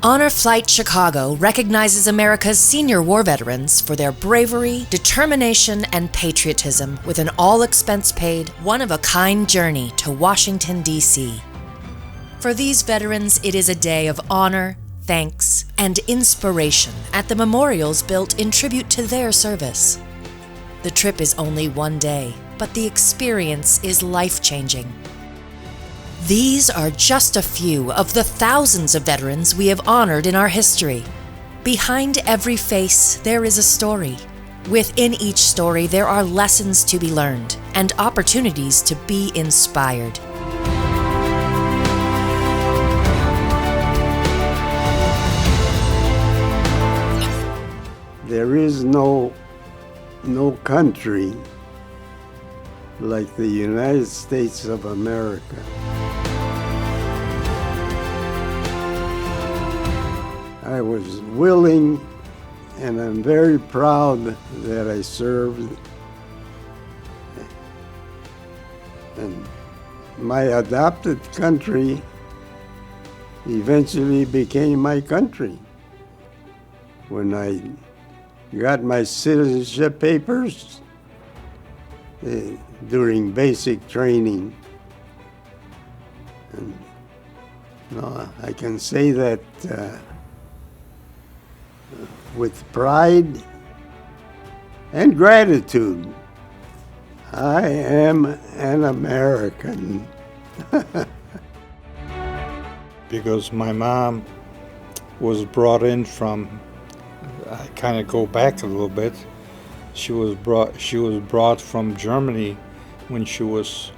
Honor Flight Chicago recognizes America's senior war veterans for their bravery, determination, and patriotism with an all-expense-paid, one-of-a-kind journey to Washington, D.C. For these veterans, it is a day of honor, thanks, and inspiration at the memorials built in tribute to their service. The trip is only one day, but the experience is life-changing. These are just a few of the thousands of veterans we have honored in our history. Behind every face, there is a story. Within each story, there are lessons to be learned and opportunities to be inspired. There is no country like the United States of America. I was willing, and I'm very proud that I served. And my adopted country eventually became my country. When I got my citizenship papers during basic training, and I can say that with pride and gratitude. I am an American. Because my mom was brought in from, I kind of go back a little bit. She was brought from Germany when she was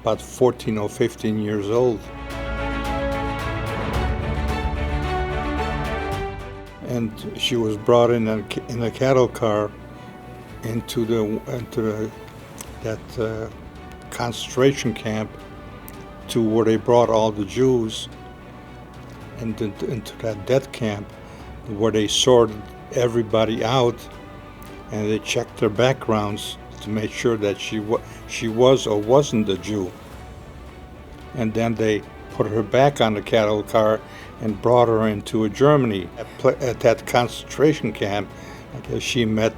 about 14 or 15 years old. And she was brought in a cattle car into that concentration camp, to where they brought all the Jews, and into that death camp, where they sorted everybody out, and they checked their backgrounds to make sure that she was or wasn't a Jew. And then they put her back on the cattle car and brought her into Germany. At that concentration camp, I guess she met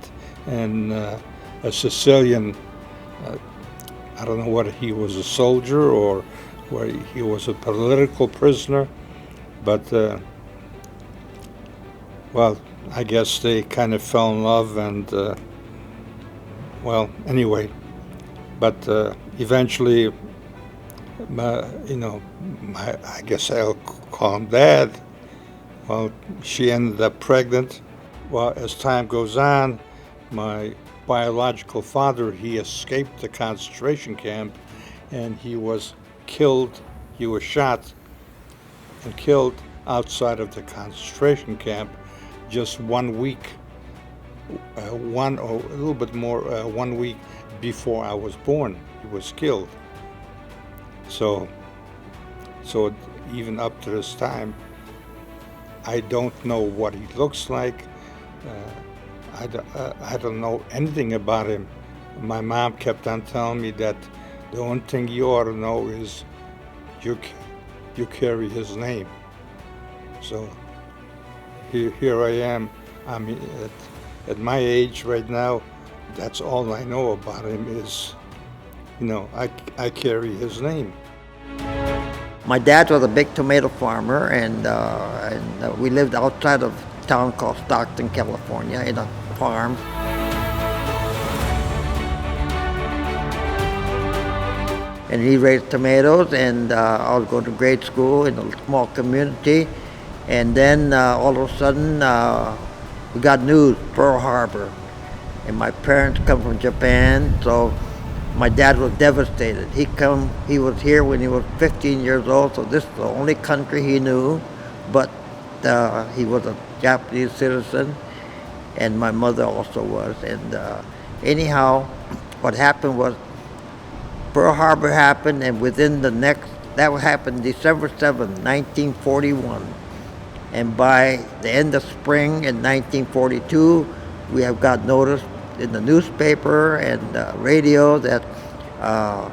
a Sicilian, I don't know whether he was a soldier or whether he was a political prisoner, but well, I guess they kind of fell in love, and well, anyway, but eventually, I guess I'll call him Dad. Well, she ended up pregnant. Well, as time goes on, my biological father, he escaped the concentration camp, and he was killed. He was shot and killed outside of the concentration camp just 1 week, one or a little bit more, 1 week before I was born. He was killed. So even up to this time, I don't know what he looks like. I don't know anything about him. My mom kept on telling me that the only thing you ought to know is you carry his name. So here I am. I mean, at my age right now, that's all I know about him is, I carry his name. My dad was a big tomato farmer, and we lived outside of a town called Stockton, California, in a farm. And he raised tomatoes, and I was going to grade school in a small community. And then all of a sudden, we got news, Pearl Harbor. And my parents come from Japan, so my dad was devastated. He was here when he was 15 years old, so this is the only country he knew, but he was a Japanese citizen, and my mother also was. And anyhow, what happened was Pearl Harbor happened, and that happened December 7, 1941. And by the end of spring in 1942, we have got notice in the newspaper and radio that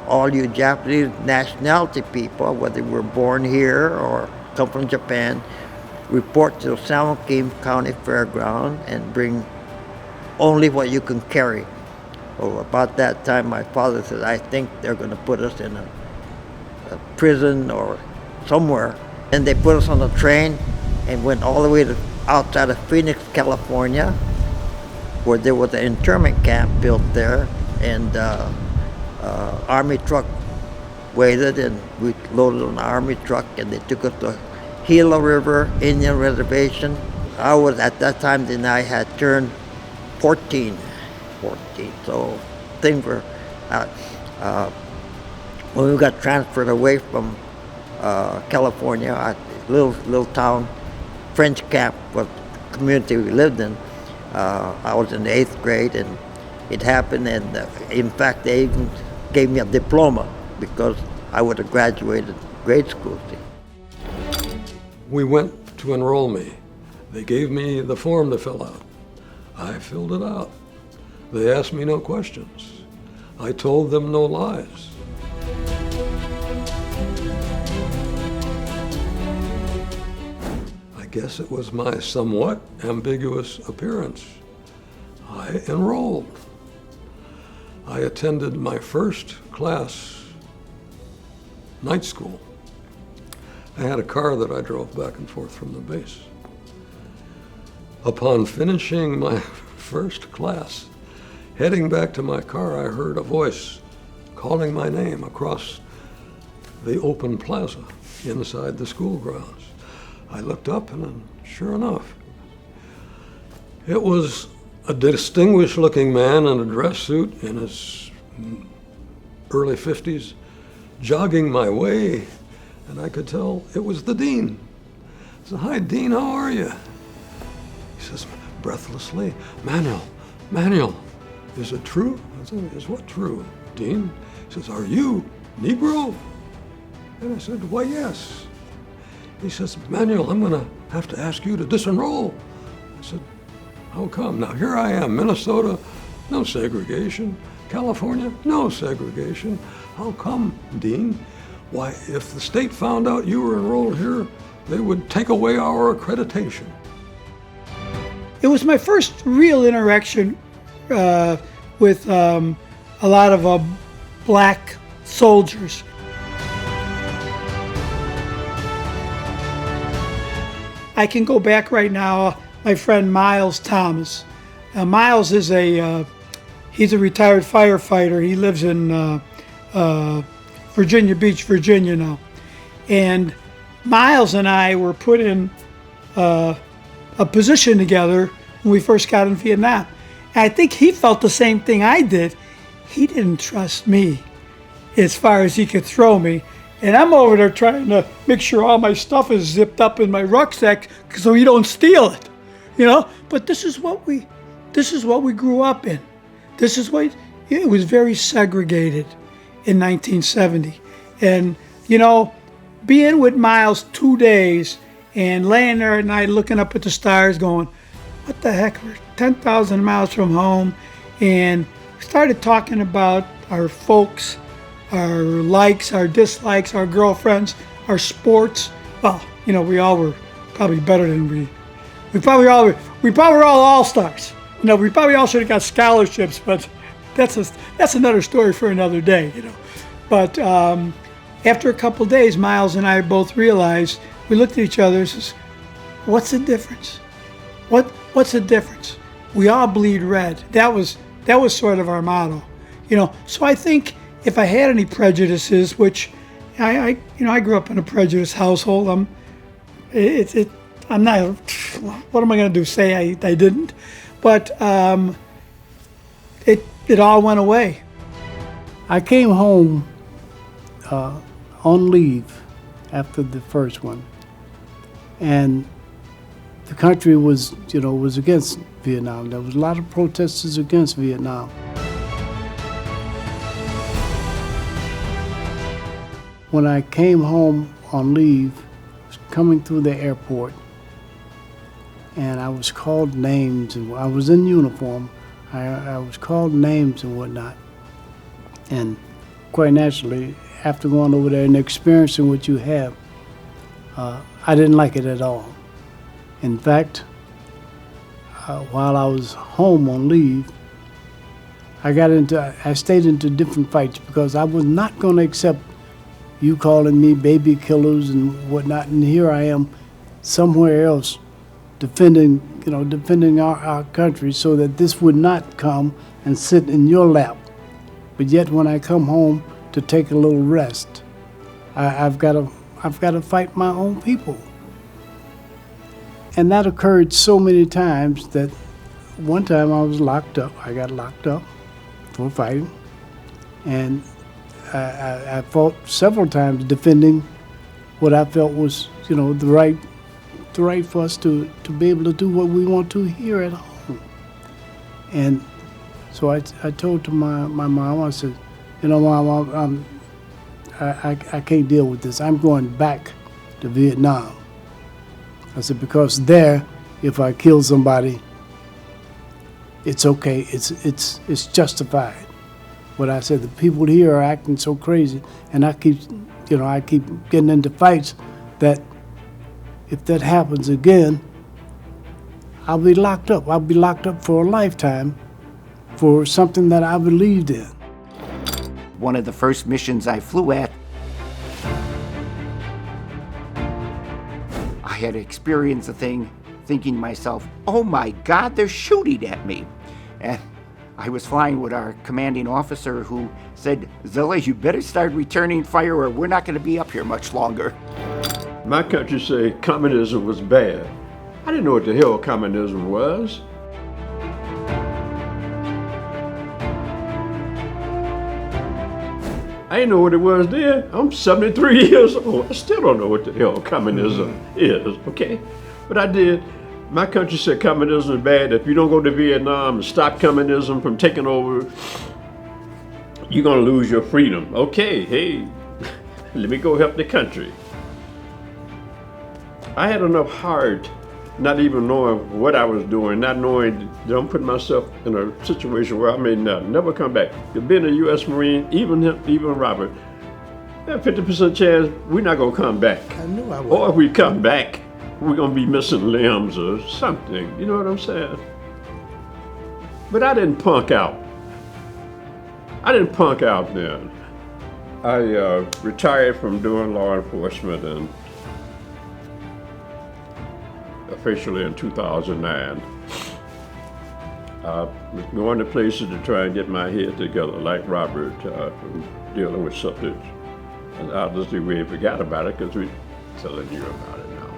all you Japanese nationality people, whether you were born here or come from Japan, report to San Joaquin County Fairground and bring only what you can carry. Well, about that time, my father said, I think they're going to put us in a prison or somewhere. And they put us on a train and went all the way to outside of Phoenix, California, where there was an internment camp built there, and Army truck waited, and we loaded on an Army truck, and they took us to Gila River Indian Reservation. I was, at that time, then I had turned 14, so things were, when we got transferred away from California, a little town, French Camp was the community we lived in. I was in the 8th grade, and it happened, and in fact, they even gave me a diploma because I would have graduated grade school. We went to enroll me. They gave me the form to fill out. I filled it out. They asked me no questions. I told them no lies. I guess it was my somewhat ambiguous appearance. I enrolled. I attended my first class, night school. I had a car that I drove back and forth from the base. Upon finishing my first class, heading back to my car, I heard a voice calling my name across the open plaza inside the school grounds. I looked up, and sure enough, it was a distinguished looking man in a dress suit in his early 50s, jogging my way, and I could tell it was the dean. I said, "Hi, Dean, how are you?" He says breathlessly, Manuel, is it true?" I said, "Is what true, Dean?" He says, "Are you Negro?" And I said, "Why, yes." He says, "Manuel, I'm gonna have to ask you to disenroll." I said, "How come?" Now here I am, Minnesota, no segregation. California, no segregation. How come, Dean? Why, if the state found out you were enrolled here, they would take away our accreditation. It was my first real interaction with a lot of black soldiers. I can go back right now. My friend Miles Thomas. Miles is he's a retired firefighter. He lives in Virginia Beach, Virginia now. And Miles and I were put in a position together when we first got in Vietnam. And I think he felt the same thing I did. He didn't trust me as far as he could throw me. And I'm over there trying to make sure all my stuff is zipped up in my rucksack so he don't steal it, you know. But this is what we grew up in. It was very segregated in 1970. And, you know, being with Miles 2 days and laying there at night looking up at the stars going, what the heck, we're 10,000 miles from home. And we started talking about our folks, our likes, our dislikes, our girlfriends, our sports. Well, you know, we all were probably better than we probably were all all-stars. You know, we probably all should have got scholarships, but that's another story for another day, you know. But after a couple of days, Miles and I both realized, we looked at each other and says, what's the difference? What's the difference? We all bleed red. That was sort of our motto, you know. So I think if I had any prejudices, which I grew up in a prejudiced household. I'm not. What am I going to do? Say I didn't? But it all went away. I came home on leave after the first one, and the country was against Vietnam. There was a lot of protesters against Vietnam. When I came home on leave, coming through the airport, and I was called names, and I was in uniform. I was called names and whatnot. And quite naturally, after going over there and experiencing what you have, I didn't like it at all. In fact, while I was home on leave, I stayed into different fights because I was not going to accept you calling me baby killers and whatnot. And here I am, somewhere else, defending our country, so that this would not come and sit in your lap. But yet, when I come home to take a little rest, I've got to fight my own people. And that occurred so many times that one time I was locked up. I got locked up for fighting, and I fought several times defending what I felt was, the right for us to be able to do what we want to here at home. And so I told to my mom, I said, Mom, I can't deal with this. I'm going back to Vietnam. I said, because there, if I kill somebody, it's okay. It's justified. But I said, the people here are acting so crazy, and I keep getting into fights that if that happens again, I'll be locked up. I'll be locked up for a lifetime for something that I believed in. One of the first missions I flew at, I had experienced a thing thinking to myself, oh my God, they're shooting at me. And I was flying with our commanding officer who said, Zilla, you better start returning fire or we're not going to be up here much longer. My country said communism was bad. I didn't know what the hell communism was. I didn't know what it was then. I'm 73 years old. I still don't know what the hell communism is, okay? But I did. My country said communism is bad. If you don't go to Vietnam and stop communism from taking over, you're gonna lose your freedom. Okay, hey, let me go help the country. I had enough heart, not even knowing what I was doing, not knowing that I'm putting myself in a situation where I may never come back. Being a U.S. Marine, even Robert, there's a 50% chance we're not gonna come back. I knew I would. Or if we come back, we're gonna be missing limbs or something. You know what I'm saying? But I didn't punk out. I didn't punk out then. I retired from doing law enforcement and officially in 2009. I was going to places to try and get my head together, like Robert, dealing with something. And obviously we forgot about it because we're telling you about it now.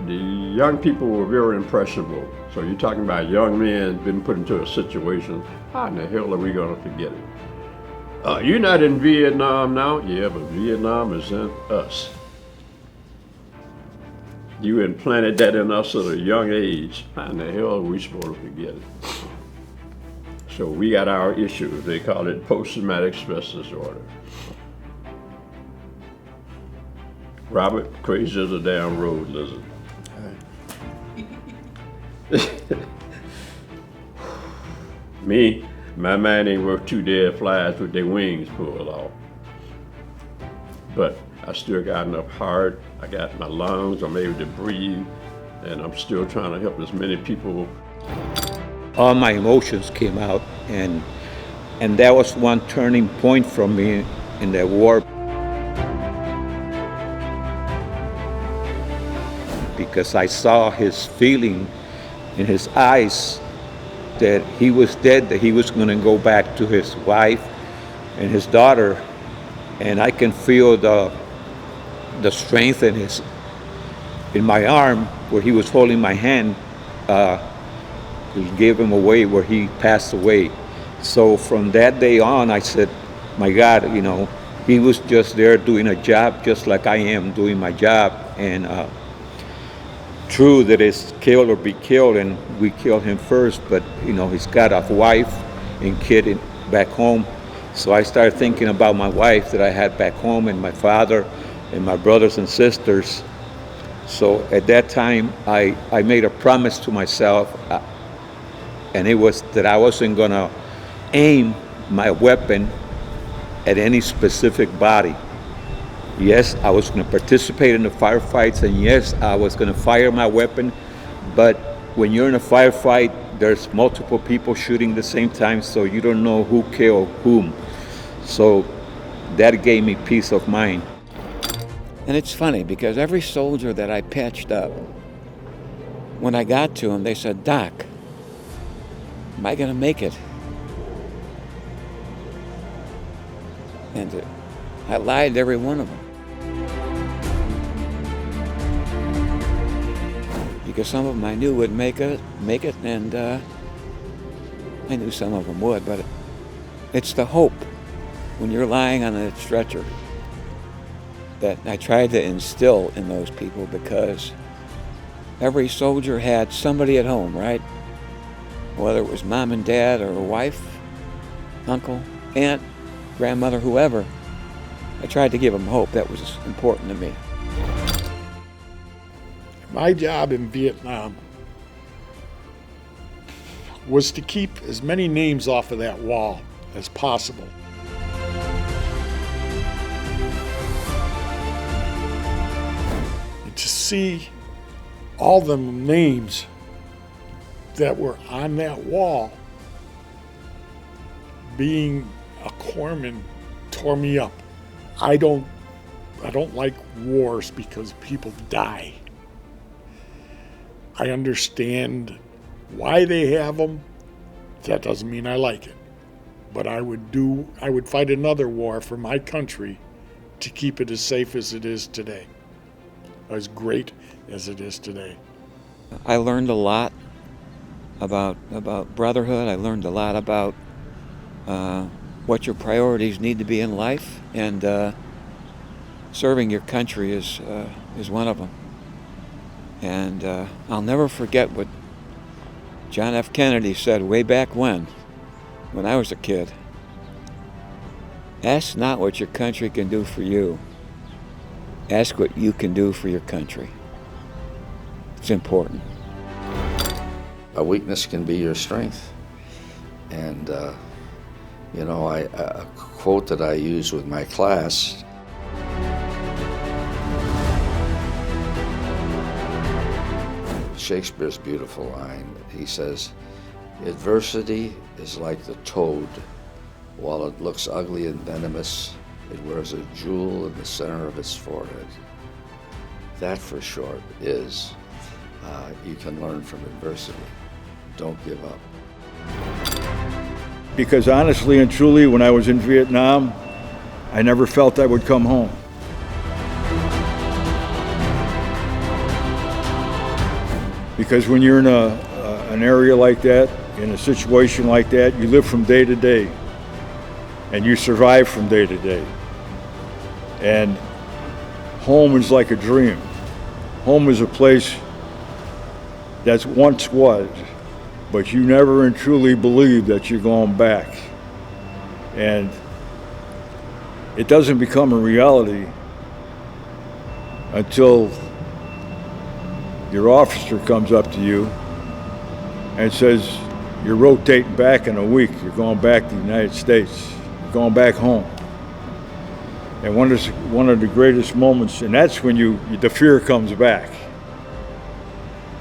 The young people were very impressionable. So you're talking about young men being put into a situation, how in the hell are we gonna forget it? You're not in Vietnam now? Yeah, but Vietnam is in us. You implanted that in us at a young age. How in the hell are we supposed to forget it? So we got our issues. They call it post-traumatic stress disorder. Robert, crazy as a damn road lizard. Me, my mind ain't worth two dead flies with their wings pulled off. But I still got enough heart, I got my lungs, I'm able to breathe, and I'm still trying to help as many people. All my emotions came out, and that was one turning point for me in that war. Because I saw his feeling in his eyes that he was dead, that he was gonna go back to his wife and his daughter, and I can feel the strength in my arm where he was holding my hand. He gave him away where he passed away. So from that day on, I said, my God, he was just there doing a job just like I am doing my job. And true that it's kill or be killed, and we killed him first, but he's got a wife and kid back home. So I started thinking about my wife that I had back home, and my father and my brothers and sisters. So at that time, I made a promise to myself, and it was that I wasn't gonna aim my weapon at any specific body. Yes, I was going to participate in the firefights, and yes, I was going to fire my weapon. But when you're in a firefight, there's multiple people shooting at the same time, so you don't know who killed whom. So that gave me peace of mind. And it's funny because every soldier that I patched up, when I got to him, they said, "Doc, am I going to make it?" And I lied to every one of them. Because some of them I knew would make it, and I knew some of them would, but it's the hope when you're lying on a stretcher that I tried to instill in those people, because every soldier had somebody at home, right? Whether it was mom and dad or a wife, uncle, aunt, grandmother, whoever. I tried to give them hope. That was important to me. My job in Vietnam was to keep as many names off of that wall as possible. And to see all the names that were on that wall being a corpsman tore me up. I don't like wars because people die. I understand why they have them. That doesn't mean I like it. But I would fight another war for my country to keep it as safe as it is today, as great as it is today. I learned a lot about brotherhood. I learned a lot about what your priorities need to be in life, and serving your country is one of them. And I'll never forget what John F. Kennedy said way back when I was a kid. Ask not what your country can do for you. Ask what you can do for your country. It's important. A weakness can be your strength. And, a quote that I use with my class, Shakespeare's beautiful line. He says, "Adversity is like the toad. While it looks ugly and venomous, it wears a jewel in the center of its forehead." That, for short, is you can learn from adversity. Don't give up. Because honestly and truly, when I was in Vietnam, I never felt I would come home. Because when you're in an area like that, in a situation like that, you live from day to day, and you survive from day to day. And home is like a dream. Home is a place that once was, but you never and truly believe that you're going back. And it doesn't become a reality until your officer comes up to you and says, "You're rotating back in a week. You're going back to the United States. You're going back home." And one of the greatest moments, and that's when the fear comes back.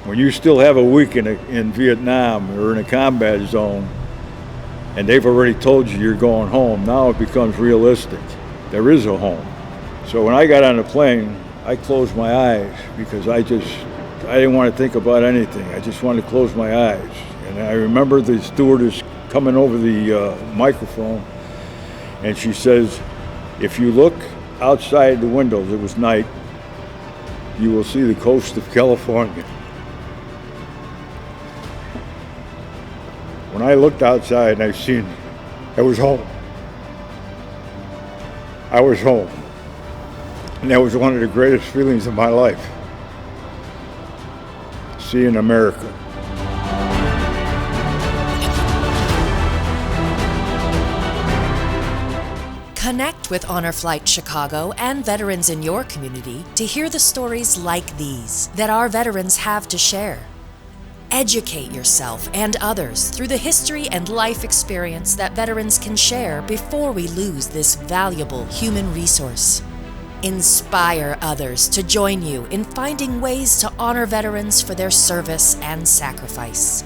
When you still have a week in Vietnam or in a combat zone, and they've already told you you're going home, now it becomes realistic. There is a home. So when I got on the plane, I closed my eyes because I didn't want to think about anything. I just wanted to close my eyes. And I remember the stewardess coming over the microphone, and she says, "If you look outside the windows," it was night, "you will see the coast of California." When I looked outside and I seen, I was home. I was home. And that was one of the greatest feelings of my life. Seeing America. Connect with Honor Flight Chicago and veterans in your community to hear the stories like these that our veterans have to share. Educate yourself and others through the history and life experience that veterans can share before we lose this valuable human resource. Inspire others to join you in finding ways to honor veterans for their service and sacrifice.